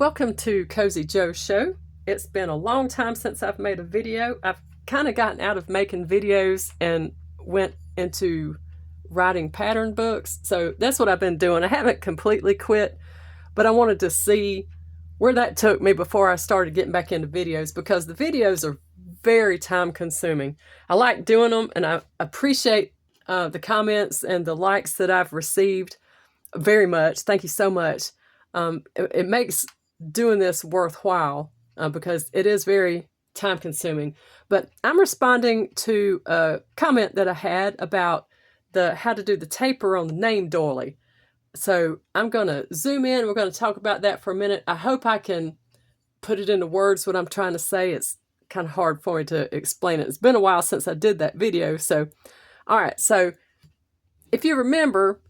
Welcome to Cozy Joe's show. It's been a long time since I've made a video. I've kind of gotten out of making videos and went into writing pattern books. So that's what I've been doing. I haven't completely quit, but I wanted to see where that took me before I started getting back into videos, because the videos are very time consuming. I like doing them, and I appreciate the comments and the likes that I've received very much. Thank you so much. It makes doing this worthwhile because it is very time consuming. But I'm responding to a comment that I had about how to do the taper on the name Doily. So I'm going to zoom in. We're going to talk about that for a minute. I hope I can put it into words what I'm trying to say. It's kind of hard for me to explain it. It's been a while since I did that video. So, all right. So if you remember,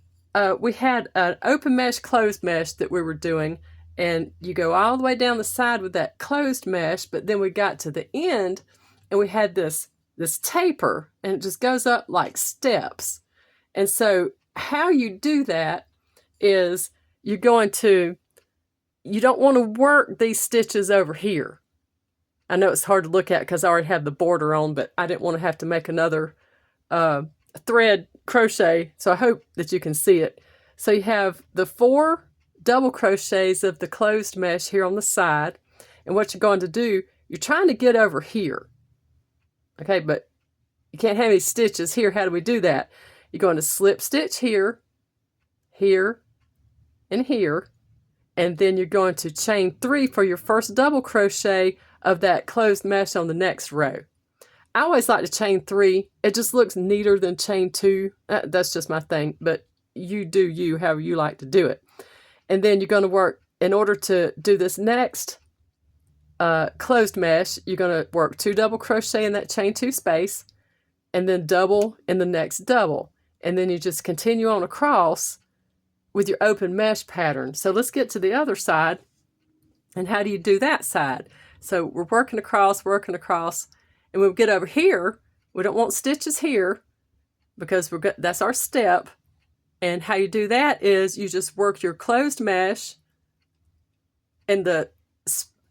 we had an open mesh, closed mesh that we were doing, and you go all the way down the side with that closed mesh, but then we got to the end and we had this taper, and it just goes up like steps. And so how you do that is you don't want to work these stitches over here. I know it's hard to look at because I already have the border on, but I didn't want to have to make another thread crochet, so I hope that you can see it. So you have the 4 double crochets of the closed mesh here on the side, and what you're going to do, you're trying to get over here, okay, but you can't have any stitches here. How do we do that? You're going to slip stitch here, here, and here, and then you're going to chain 3 for your first double crochet of that closed mesh on the next row. I always like to chain 3. It just looks neater than chain 2. That's just my thing, but you do you, however you like to do it. And then you're going to work, in order to do this next closed mesh, you're going to work 2 double crochet in that chain 2 space, and then double in the next double. And then you just continue on across with your open mesh pattern. So let's get to the other side. And how do you do that side? So we're working across, and when we get over here, we don't want stitches here because that's our step. And how you do that is you just work your closed mesh and the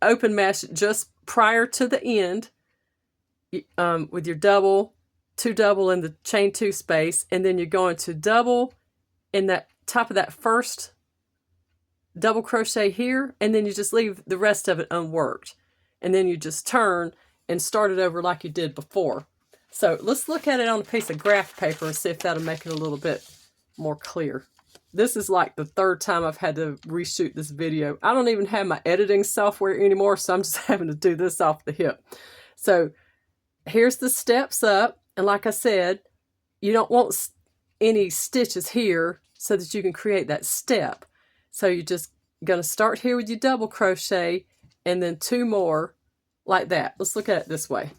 open mesh just prior to the end with your double, 2 double in the chain 2 space, and then you're going to double in that top of that first double crochet here, and then you just leave the rest of it unworked. And then you just turn and start it over like you did before. So let's look at it on a piece of graph paper and see if that'll make it a little bit more clear. This is like the 3rd time I've had to reshoot this video. I don't even have my editing software anymore, so I'm just having to do this off the hip. So here's the steps up, and like I said, you don't want any stitches here so that you can create that step. So you're just going to start here with your double crochet and then 2 more like that. Let's look at it this way.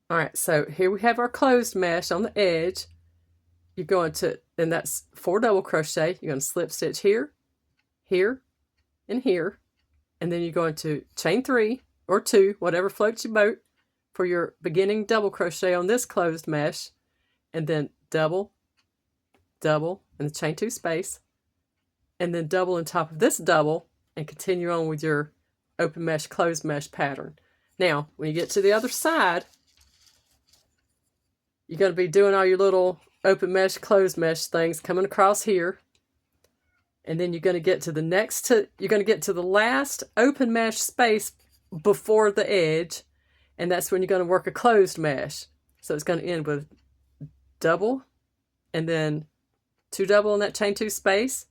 All right, so here we have our closed mesh on the edge. You're going to, and that's 4 double crochet. You're going to slip stitch here, here, and here. And then you're going to chain 3 or 2, whatever floats your boat, for your beginning double crochet on this closed mesh. And then double, double in the chain 2 space. And then double on top of this double, and continue on with your open mesh, closed mesh pattern. Now, when you get to the other side, you're going to be doing all your little open mesh, closed mesh things coming across here. And then you're going to get to the last open mesh space before the edge. And that's when you're going to work a closed mesh. So it's going to end with double, and then 2 double in that chain 2 space,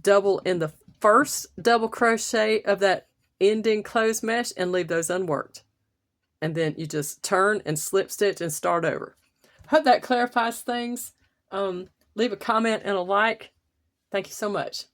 double in the first double crochet of that ending closed mesh, and leave those unworked. And then you just turn and slip stitch and start over. Hope that clarifies things. Leave a comment and a like. Thank you so much.